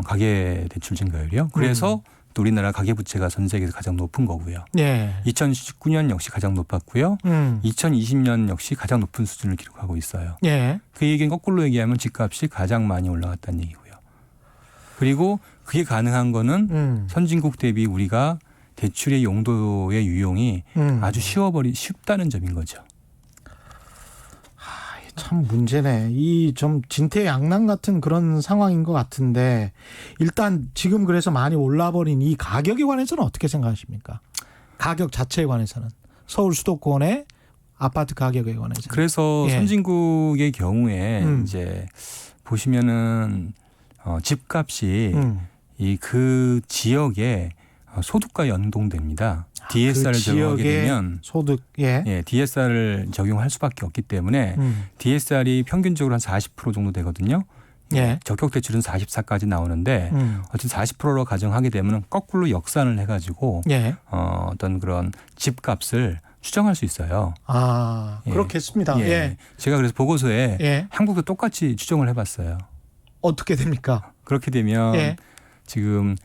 가계 대출 증가율이요. 그래서 또 우리나라 가계 부채가 전 세계에서 가장 높은 거고요.
예.
2019년 역시 가장 높았고요. 2020년 역시 가장 높은 수준을 기록하고 있어요.
예.
그 얘기는 거꾸로 얘기하면 집값이 가장 많이 올라갔다는 얘기고요. 그리고 그게 가능한 거는 선진국 대비 우리가 대출의 용도의 유용이 아주 쉽다는 점인 거죠.
참 문제네. 이 좀 진퇴양난 같은 그런 상황인 것 같은데 일단 지금 그래서 많이 올라버린 이 가격에 관해서는 어떻게 생각하십니까? 가격 자체에 관해서는 서울 수도권의 아파트 가격에 관해서.
그래서
예.
선진국의 경우에 이제 보시면은 집값이 이 그 지역에 소득과 연동됩니다. DSR을
그
적용하게
지역의
되면
소득 예.
DSR을 적용할 수밖에 없기 때문에 DSR이 평균적으로 한 40% 정도 되거든요.
예.
적격 대출은 44까지 나오는데 어쨌든 40%로 가정하게 되면 거꾸로 역산을 해가지고
예.
어떤 그런 집값을 추정할 수 있어요. 예.
그렇겠습니다.
예.
예.
제가 그래서 보고서에
예.
한국도 똑같이 추정을 해봤어요.
어떻게 됩니까?
그렇게 되면
예.
지금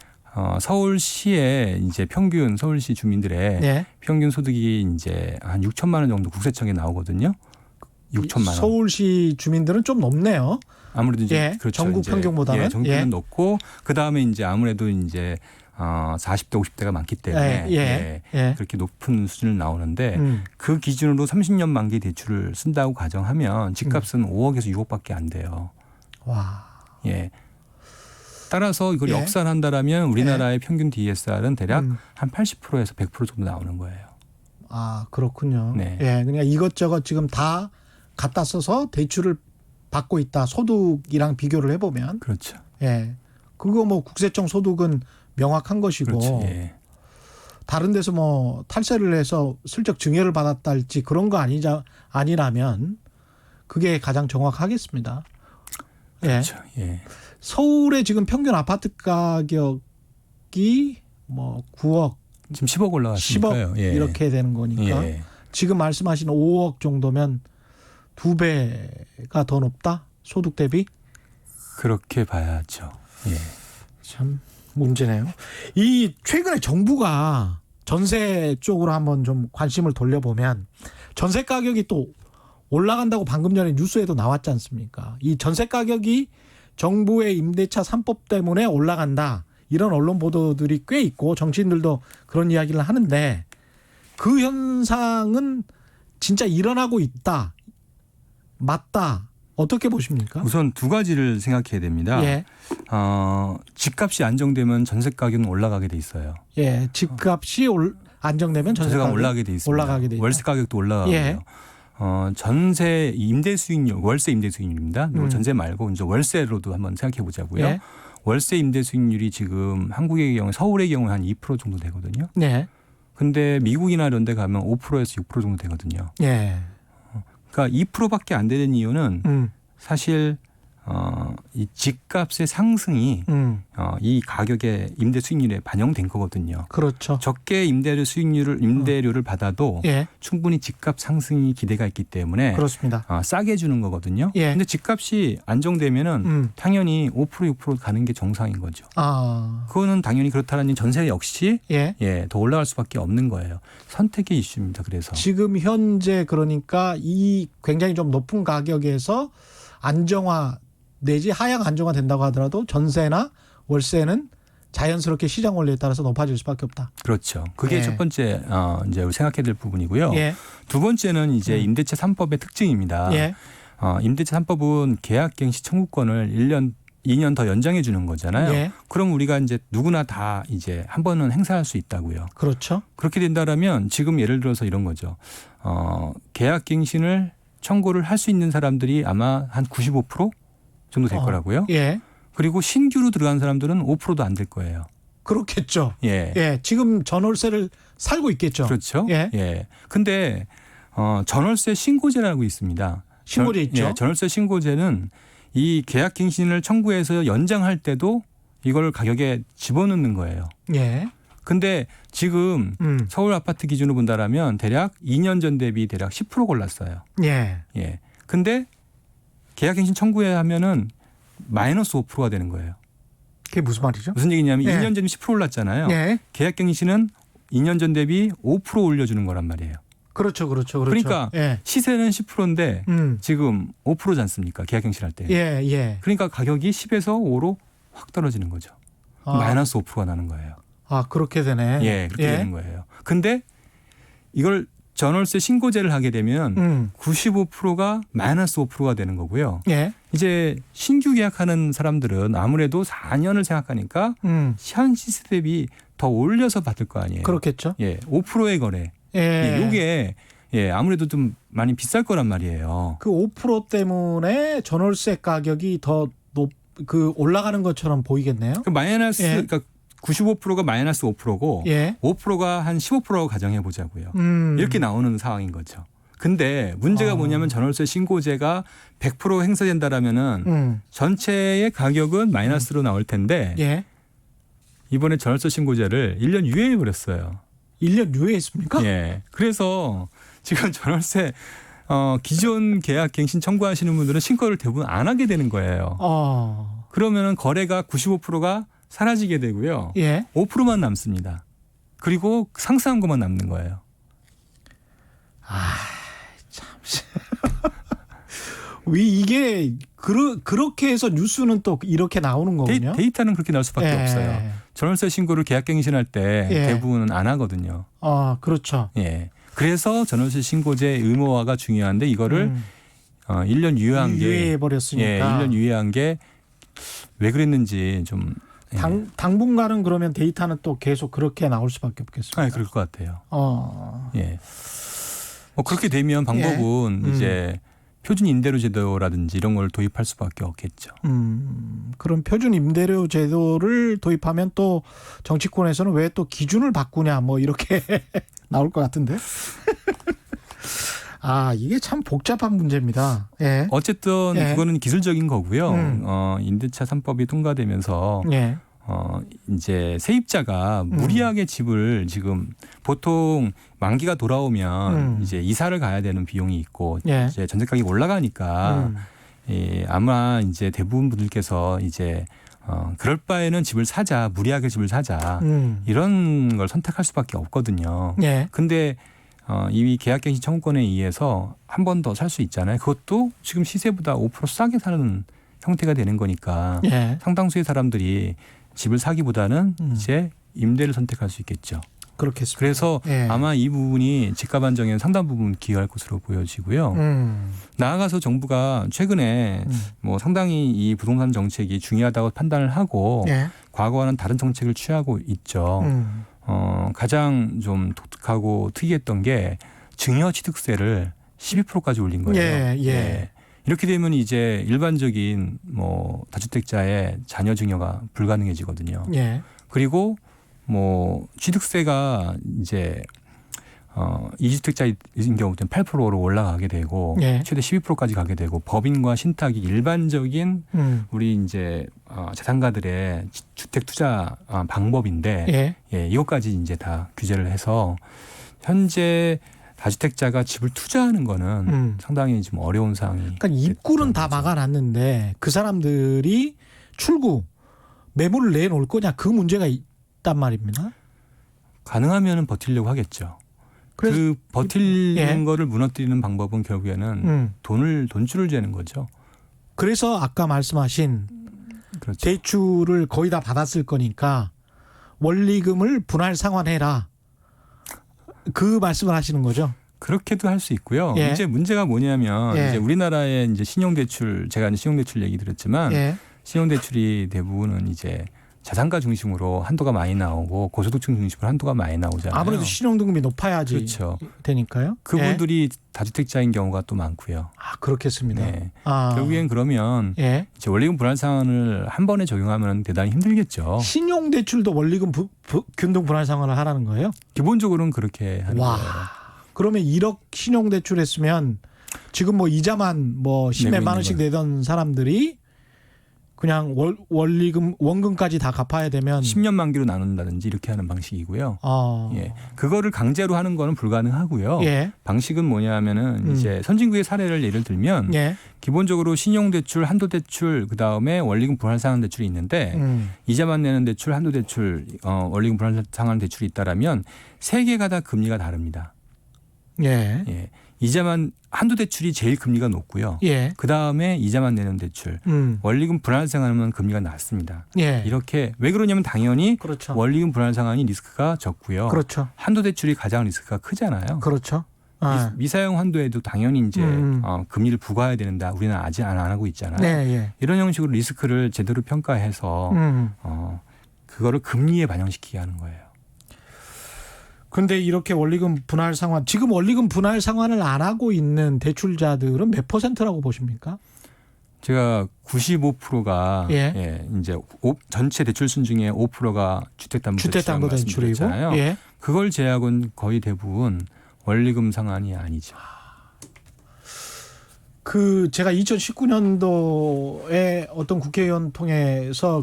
서울시의 이제 평균 서울시 주민들의
예.
평균 소득이 이제 한 6천만 원 정도 국세청에 나오거든요. 6천만 원.
서울시 주민들은 좀 높네요.
아무래도 이제
예.
그렇죠.
전국
이제
평균보다는.
전국은
예.
높고 그 다음에 이제 아무래도 이제 40대 50대가 많기 때문에
예.
그렇게 높은 수준을 나오는데 그 기준으로 30년 만기 대출을 쓴다고 가정하면 집값은 5억에서 6억밖에 안 돼요.
와.
예. 따라서 이걸
예.
역산한다라면 우리나라의 평균 DSR은 대략
음.
한 80%에서 100% 정도 나오는 거예요.
아, 그렇군요.
네.
예, 그러니까 이것저것 지금 다 갖다 써서 대출을 받고 있다. 소득이랑 비교를 해보면.
그렇죠.
예. 그거 뭐 국세청 소득은 명확한 것이고.
그렇죠. 예.
다른 데서 뭐 탈세를 해서 슬쩍 증여를 받았다 할지 그런 거 아니라면 그게 가장 정확하겠습니다. 예.
그렇죠. 예.
서울의 지금 평균 아파트 가격이 뭐 9억,
지금 10억 올라갔으니까요.
10억
예.
이렇게 되는 거니까
예.
지금 말씀하신 5억 정도면 2배가 더 높다? 소득 대비?
그렇게 봐야죠. 예.
참 문제네요. 이 최근에 정부가 전세 쪽으로 한번 좀 관심을 돌려보면 전세 가격이 또 올라간다고 방금 전에 뉴스에도 나왔지 않습니까? 이 전세 가격이 정부의 임대차 3법 때문에 올라간다. 이런 언론 보도들이 꽤 있고 정치인들도 그런 이야기를 하는데 그 현상은 진짜 일어나고 있다. 맞다. 어떻게 보십니까?
우선 두 가지를 생각해야 됩니다.
예.
집값이 안정되면 전세 가격은 올라가게 돼 있어요.
예. 집값이 안정되면
전세가
전세가
올라가게 돼 있습니다.
올라가게 돼 있다.
월세 가격도 올라가고요.
예.
전세 임대 수익률, 월세 임대 수익률입니다. 전세 말고 이제 월세로도 한번 생각해 보자고요.
예.
월세 임대 수익률이 지금 한국의 경우, 서울의 경우 한 2% 정도 되거든요.
네.
근데 미국이나 이런 데 가면 5%에서 6% 정도 되거든요.
예.
그러니까 2%밖에 안 되는 이유는 사실 이 집값의 상승이 이 가격의 임대 수익률에 반영된 거거든요.
그렇죠.
적게 임대료를 받아도
예.
충분히 집값 상승이 기대가 있기 때문에
그렇습니다.
싸게 주는 거거든요.
예.
근데 집값이 안정되면은 당연히 5% 6% 가는 게 정상인 거죠.
아.
그거는 당연히 그렇다라는 전세 역시
예.
더 올라갈 수밖에 없는 거예요. 선택의 이슈입니다. 그래서
지금 현재 그러니까 이 굉장히 좀 높은 가격에서 안정화 내지 하향 안정화 된다고 하더라도 전세나 월세는 자연스럽게 시장 원리에 따라서 높아질 수밖에 없다.
그렇죠. 그게
예.
첫 번째 이제 생각해야 될 부분이고요.
예.
두 번째는 이제 임대차 3법의 특징입니다.
예.
임대차 3법은 계약갱시 청구권을 2년 더 연장해 주는 거잖아요.
예.
그럼 우리가 이제 누구나 다 이제 한 번은 행사할 수 있다고요.
그렇죠.
그렇게 된다라면 지금 예를 들어서 이런 거죠. 계약갱신을 청구를 할 수 있는 사람들이 아마 한 95% 정도 될 거라고요.
예.
그리고 신규로 들어간 사람들은 5%도 안 될 거예요.
그렇겠죠.
예.
예. 지금 전월세를 살고 있겠죠.
그렇죠.
예.
예. 근데 전월세 신고제라고 있습니다.
신고제 있죠.
예, 전월세 신고제는 이 계약갱신을 청구해서 연장할 때도 이걸 가격에 집어넣는 거예요.
예. 근데
지금 서울 아파트 기준으로 본다라면 대략 2년 전 대비 대략 10% 올랐어요.
예.
예. 근데 계약갱신 청구해 하면은 마이너스 5%가 되는 거예요.
그게 무슨 말이죠?
무슨 얘기냐면
예.
2년 전에 10% 올랐잖아요.
예.
계약갱신은 2년 전 대비 5% 올려주는 거란 말이에요.
그렇죠. 그렇죠.
그러니까
예.
시세는 10%인데 지금 5%지 않습니까? 계약갱신할 때.
예. 예.
그러니까 가격이 10에서 5로 확 떨어지는 거죠. 마이너스 5%가 나는 거예요.
아, 그렇게 되네.
예, 그렇게 되는 거예요. 근데 이걸 전월세 신고제를 하게 되면 95%가 마이너스 5%가 되는 거고요.
예.
이제 신규 계약하는 사람들은 아무래도 4년을 생각하니까 현 시세 대비 더 올려서 받을 거 아니에요.
그렇겠죠.
예, 5%의 거래.
예.
이게 아무래도 좀 많이 비쌀 거란 말이에요.
그 5% 때문에 전월세 가격이 더 올라가는 것처럼 보이겠네요.
그 마이너스
예.
그러니까 95%가 마이너스 5%고
예.
5%가 한 15%라고 가정해 보자고요. 이렇게 나오는 상황인 거죠. 근데 문제가 뭐냐면 전월세 신고제가 100% 행사된다라면은 전체의 가격은 마이너스로 나올 텐데
예.
이번에 전월세 신고제를 1년 유예해 버렸어요.
1년 유예했습니까?
예. 그래서 지금 전월세 기존 계약 갱신 청구하시는 분들은 신고를 대부분 안 하게 되는 거예요. 그러면은 거래가 95%가 사라지게 되고요.
예.
5%만 남습니다. 그리고 상승한 것만 남는 거예요.
아, 참. 왜 이게 그렇게 해서 뉴스는 또 이렇게 나오는 거군요.
데이터는 그렇게 나올 수밖에
예.
없어요. 전월세 신고를 계약갱신할 때
예.
대부분은 안 하거든요.
그렇죠.
예. 그래서 전월세 신고제 의무화가 중요한데 이거를 1년 유예한 게
유예해 버렸으니까.
예, 1년 유예한 게 왜 그랬는지 좀
당분간은 그러면 데이터는 또 계속 그렇게 나올 수밖에 없겠습니다.
그럴 것 같아요. 예. 그렇게
예.
되면 방법은 이제 표준 임대료 제도라든지 이런 걸 도입할 수밖에 없겠죠.
그럼 표준 임대료 제도를 도입하면 또 정치권에서는 왜 또 기준을 바꾸냐 뭐 이렇게 나올 것 같은데. 이게 참 복잡한 문제입니다. 예.
어쨌든
예.
그거는 기술적인 거고요. 임대차 3법이 통과되면서
예.
이제 세입자가 무리하게 집을 지금 보통 만기가 돌아오면 이제 이사를 가야 되는 비용이 있고
예.
이제 전세 가격이 올라가니까 아마 이제 대부분 분들께서 이제 그럴 바에는 집을 사자, 무리하게 집을 사자 이런 걸 선택할 수밖에 없거든요.
예.
근데 이 계약갱신 청구권에 의해서 한 번 더 살 수 있잖아요. 그것도 지금 시세보다 5% 싸게 사는 형태가 되는 거니까
예.
상당수의 사람들이 집을 사기보다는 이제 임대를 선택할 수 있겠죠.
그렇겠습니다.
그래서
예.
아마 이 부분이 집값 안정에 상당 부분 기여할 것으로 보여지고요. 나아가서 정부가 최근에 뭐 상당히 이 부동산 정책이 중요하다고 판단을 하고
예.
과거와는 다른 정책을 취하고 있죠. 가장 좀 독특하고 특이했던 게 증여 취득세를 12%까지 올린 거예요.
예, 예.
네. 이렇게 되면 이제 일반적인 뭐 다주택자의 자녀 증여가 불가능해지거든요.
예.
그리고 뭐 취득세가 이제 2주택자인 경우는 8%로 올라가게 되고
예.
최대 12%까지 가게 되고 법인과 신탁이 일반적인 우리 이제 자산가들의 주택 투자 방법인데 이것까지 이제 다 규제를 해서 현재 다주택자가 집을 투자하는 거는 상당히 좀 어려운 상황이.
그러니까 입구는 다 막아놨는데 그 사람들이 출구 매물을 내놓을 거냐 그 문제가 있단 말입니다.
가능하면 버티려고 하겠죠. 그 버티는 거를 무너뜨리는 방법은 결국에는 돈줄을 재는 거죠.
그래서 아까 말씀하신
그렇죠.
대출을 거의 다 받았을 거니까 원리금을 분할 상환해라. 그 말씀을 하시는 거죠.
그렇게도 할 수 있고요.
예.
이제 문제가 뭐냐면
예.
이제 우리나라의 이제 신용대출 제가 이제 신용대출 얘기 드렸지만
예.
신용대출이 대부분은 이제 자산가 중심으로 한도가 많이 나오고 고소득층 중심으로 한도가 많이 나오잖아요.
아무래도 신용등급이 높아야지
그렇죠.
되니까요.
그분들이 다주택자인 경우가 또 많고요.
그렇겠습니다.
네. 결국엔 그러면
예.
이제 원리금 분할 상환을 한 번에 적용하면 대단히 힘들겠죠.
신용대출도 원리금 균등 분할 상환을 하라는 거예요?
기본적으로는 그렇게 하는 거예요.
그러면 1억 신용대출 했으면 지금 뭐 이자만 뭐 10몇만 원씩 내던 사람들이 그냥 원금까지 다 갚아야 되면
10년 만기로 나눈다든지 이렇게 하는 방식이고요. 예. 그거를 강제로 하는 거는 불가능하고요.
예.
방식은 뭐냐면은 이제 선진국의 사례를 예를 들면
예.
기본적으로 신용대출, 한도대출, 그다음에 원리금 분할상환 대출이 있는데 이자만 내는 대출, 한도대출, 원리금 분할상환 대출이 있다라면 세 개가 다 금리가 다릅니다.
예.
예. 이자만 한도 대출이 제일 금리가 높고요.
예.
그다음에 이자만 내는 대출. 원리금 분할상환은 금리가 낮습니다.
예.
이렇게 왜 그러냐면 당연히
그렇죠.
원리금 분할상환이 리스크가 적고요.
그렇죠.
한도 대출이 가장 리스크가 크잖아요.
그렇죠.
미사용 한도에도 당연히 이제 금리를 부과해야 되는데 우리는 아직 안 하고 있잖아요.
네, 예.
이런 형식으로 리스크를 제대로 평가해서 그거를 금리에 반영시키게 하는 거예요.
근데 이렇게 원리금 분할 상환, 지금 원리금 분할 상환을 안 하고 있는 대출자들은 몇 %라고 보십니까?
제가 95%가
예.
이제 전체 대출 순 중에 5%가 주택담보대출이고
예.
그걸 제약은 거의 대부분 원리금 상환이 아니죠.
제가 2019년도에 어떤 국회의원 통해서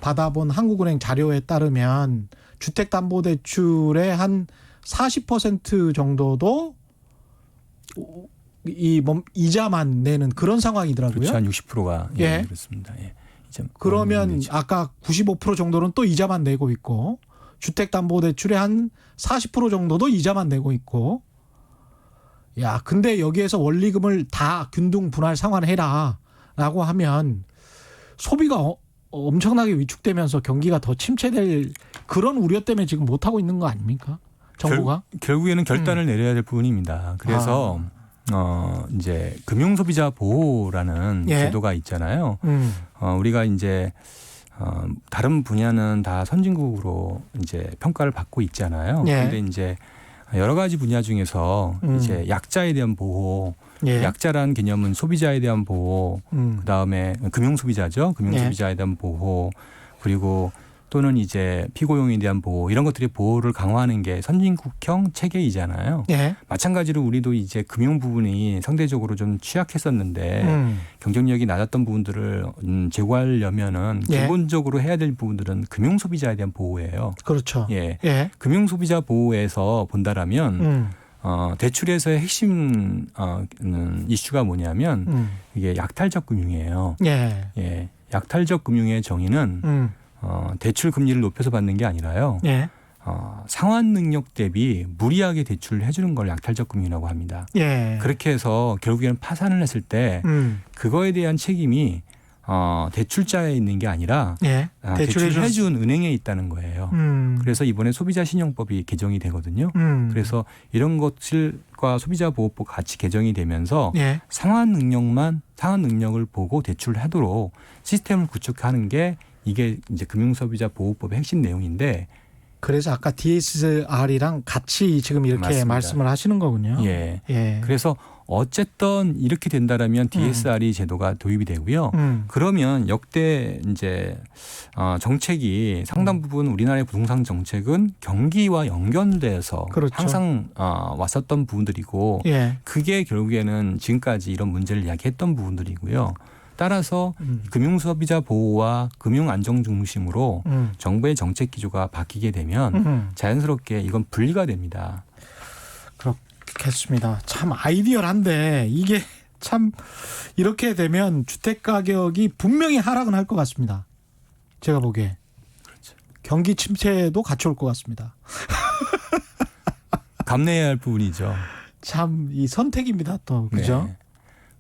받아본 한국은행 자료에 따르면 주택담보대출의 한 40% 정도도 이자만 내는 그런 상황이더라고요.
그렇죠. 한 60%가
예.
그렇습니다. 예.
그러면 아까 95% 정도는 또 이자만 내고 있고 주택담보대출의 한 40% 정도도 이자만 내고 있고 근데 여기에서 원리금을 다 균등 분할 상환해라라고 하면 소비가 엄청나게 위축되면서 경기가 더 침체될 그런 우려 때문에 지금 못하고 있는 거 아닙니까? 정부가?
결국에는 결단을 내려야 될 부분입니다. 그래서 이제 금융소비자 보호라는
예.
제도가 있잖아요. 우리가 이제 다른 분야는 다 선진국으로 이제 평가를 받고 있잖아요.
예.
그런데 이제 여러 가지 분야 중에서 이제 약자에 대한 보호,
예.
약자라는 개념은 소비자에 대한 보호, 그다음에 금융소비자죠. 금융소비자에 대한 보호, 그리고 또는 이제 피고용에 대한 보호, 이런 것들의 보호를 강화하는 게 선진국형 체계이잖아요.
예.
마찬가지로 우리도 이제 금융 부분이 상대적으로 좀 취약했었는데 경쟁력이 낮았던 부분들을 제고하려면은
예.
기본적으로 해야 될 부분들은 금융 소비자에 대한 보호예요.
그렇죠.
예.
예.
금융 소비자 보호에서 본다라면 대출에서의 핵심 이슈가 뭐냐면 이게 약탈적 금융이에요.
예.
예. 약탈적 금융의 정의는 대출 금리를 높여서 받는 게 아니라요.
예.
상환 능력 대비 무리하게 대출을 해주는 걸 약탈적 금융이라고 합니다.
예.
그렇게 해서 결국에는 파산을 했을 때 그거에 대한 책임이 대출자에 있는 게 아니라
예.
대출을 해준 은행에 있다는 거예요. 그래서 이번에 소비자 신용법이 개정이 되거든요. 그래서 이런 것들과 소비자 보호법 같이 개정이 되면서
예.
상환 능력을 보고 대출을 하도록 시스템을 구축하는 게 이게 이제 금융소비자 보호법의 핵심 내용인데,
그래서 아까 DSR이랑 같이 지금 이렇게
맞습니다.
말씀을 하시는 거군요.
예.
예.
그래서 어쨌든 이렇게 된다라면 DSR이 제도가 도입이 되고요. 그러면 역대 이제 정책이 상당 부분 우리나라의 부동산 정책은 경기와 연결돼서
그렇죠.
항상 왔었던 부분들이고,
예.
그게 결국에는 지금까지 이런 문제를 야기했던 부분들이고요. 따라서 금융소비자 보호와 금융안정 중심으로 정부의 정책 기조가 바뀌게 되면 자연스럽게 이건 분리가 됩니다.
그렇겠습니다. 참 아이디어한데 이게 참 이렇게 되면 주택 가격이 분명히 하락은 할 것 같습니다. 제가 보기에.
그렇죠.
경기 침체도 같이 올 것 같습니다.
감내해야 할 부분이죠.
참 이 선택입니다, 또 그죠?
네.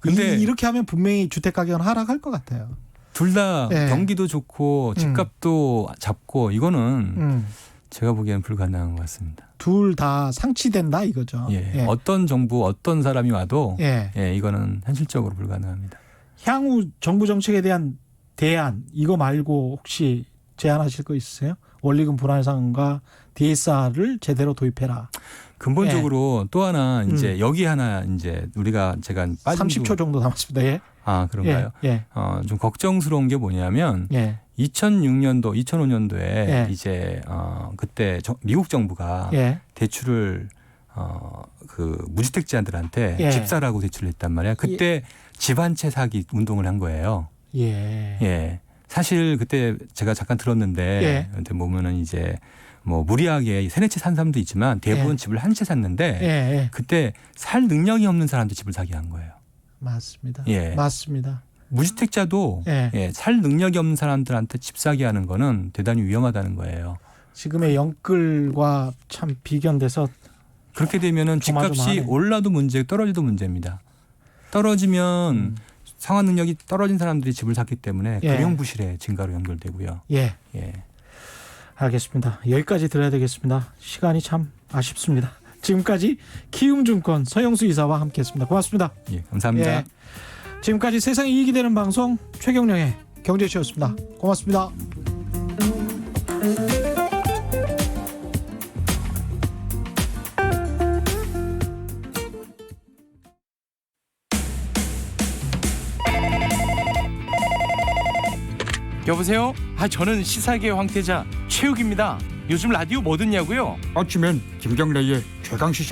근데
이렇게 하면 분명히 주택 가격은 하락할 것 같아요.
둘 다
네.
경기도 좋고 집값도 잡고 이거는 제가 보기에는 불가능한 것 같습니다.
둘 다 상치된다 이거죠.
예. 어떤 정부 어떤 사람이 와도
예.
이거는 현실적으로 불가능합니다.
향후 정부 정책에 대한 대안 이거 말고 혹시 제안하실 거 있으세요? 원리금 분할상과 DSR을 제대로 도입해라.
근본적으로 또 하나 이제 여기 하나 이제 제가 빠진
30초 정도 남았습니다. 예.
아 그런가요?
예.
좀 걱정스러운 게 뭐냐면
예.
2006년도, 2005년도에
예.
이제 그때 미국 정부가
예.
대출을 그 무주택자들한테
예.
집 사라고 대출을 했단 말이야. 그때 집 한 채 사기 운동을 한 거예요.
예.
예. 사실 그때 제가 잠깐 들었는데 근데 보면은 이제 뭐 무리하게 세네 채 산 사람도 있지만 대부분 집을 한 채 샀는데
예.
그때 살 능력이 없는 사람한테 집을 사게 한 거예요.
맞습니다.
예.
맞습니다.
무주택자도 살 능력이 없는 사람들한테 집 사게 하는 거는 대단히 위험하다는 거예요.
지금의 영끌과 참 비견돼서
그렇게 되면은 집값이
조마조마하네.
올라도 문제, 떨어져도 문제입니다. 떨어지면 상환 능력이 떨어진 사람들이 집을 샀기 때문에 금융 부실의 증가로 연결되고요.
예.
예.
알겠습니다. 여기까지 들어야 되겠습니다. 시간이 참 아쉽습니다. 지금까지 키움증권 서영수 이사와 함께했습니다. 고맙습니다.
예, 감사합니다.
예. 지금까지 세상에 이익이 되는 방송 최경령의 경제쇼였습니다. 고맙습니다.
여보세요? 저는 시사계 황태자 최욱입니다. 요즘 라디오 뭐 듣냐고요?
아침엔 김경래의 최강시사